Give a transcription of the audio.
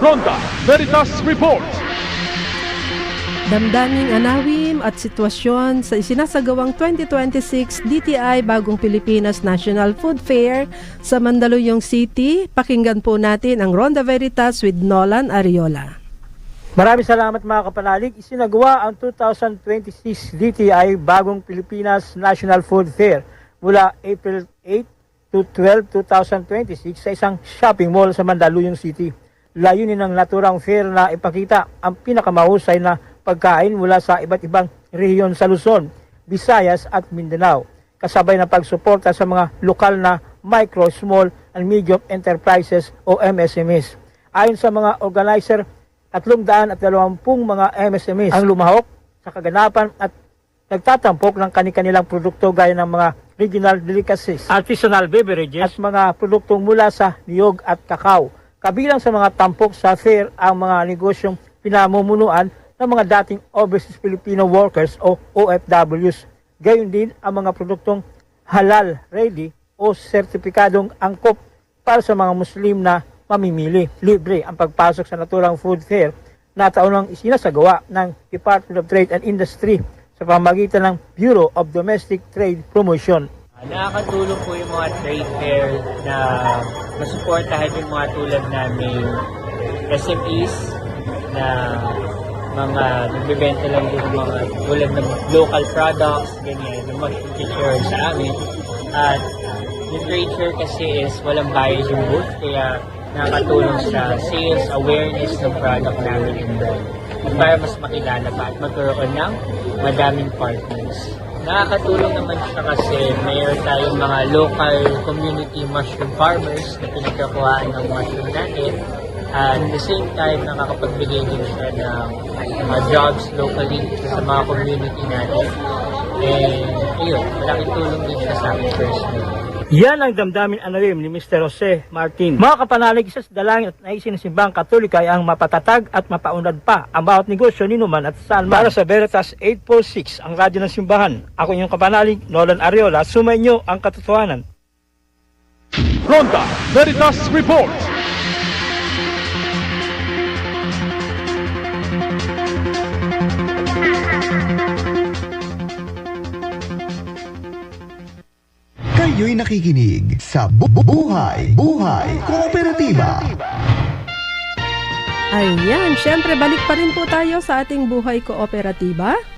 Ronda Veritas Report. Damdaming anawim at sitwasyon sa isinasagawang 2026 DTI Bagong Pilipinas National Food Fair sa Mandaluyong City. Pakinggan po natin ang Ronda Veritas with Nolan Ariola. Maraming salamat mga kapanalig. Isinagawa ang 2026 DTI Bagong Pilipinas National Food Fair mula April 8 to 12, 2026 sa isang shopping mall sa Mandaluyong City. Layunin ng naturang fair na ipakita ang pinakamahusay na pagkain mula sa iba't ibang rehiyon sa Luzon, Visayas at Mindanao. Kasabay ng pagsuporta sa mga lokal na micro, small and medium enterprises o MSMEs. Ayon sa mga organizer, 320 mga MSMEs ang lumahok sa kaganapan at nagtatampok ng kani-kanilang produkto gaya ng mga regional delicacies, artisanal beverages at mga produktong mula sa niyog at kakao. Kabilang sa mga tampok sa fair ang mga negosyong pinamumunuan ng mga dating overseas Filipino workers o OFWs. Gayon din ang mga produktong halal ready o sertipikadong angkop para sa mga Muslim na mamimili. Libre ang pagpasok sa naturang food fair na taunang isinasagawa ng Department of Trade and Industry sa pamamagitan ng Bureau of Domestic Trade Promotion. Nakakatulong po yung mga trade fair na masuportahan yung mga tulad namin SMEs na mga nagbibenta lang din ng mga tulad ng local products, ganyan, na mag-share sa amin. At yung trade fair kasi is walang bayad yung booth, kaya nakakatulong sa sales, awareness ng product namin in brand. At para mas makilala pa at magkaroon ng madaming partners. Nakakatulong naman siya kasi mayroon tayong mga local community mushroom farmers na pinagkakuhaan ng mushroom natin. At at the same time, nakakapagbigay din siya ng mga jobs locally sa mga community natin. And ayun, malaking tulong din siya sa akin personally. Yan ang damdamin anawim ni Mr. Jose Martin. Mga kapanalig, isa sa dalangin at naisin ng simbang Katolika ay ang mapatatag at mapaunlad pa ang bawat negosyo ni Numan at Salman. Para sa Veritas 846, ang radyo ng simbahan. Ako inyong kapanalig, Nolan Ariola, sumainyo ang katotohanan. Ronda Veritas Report. Kayo'y nakikinig sa Buhay Kooperatiba. Ayan, syempre balik pa rin po tayo sa ating Buhay Kooperatiba.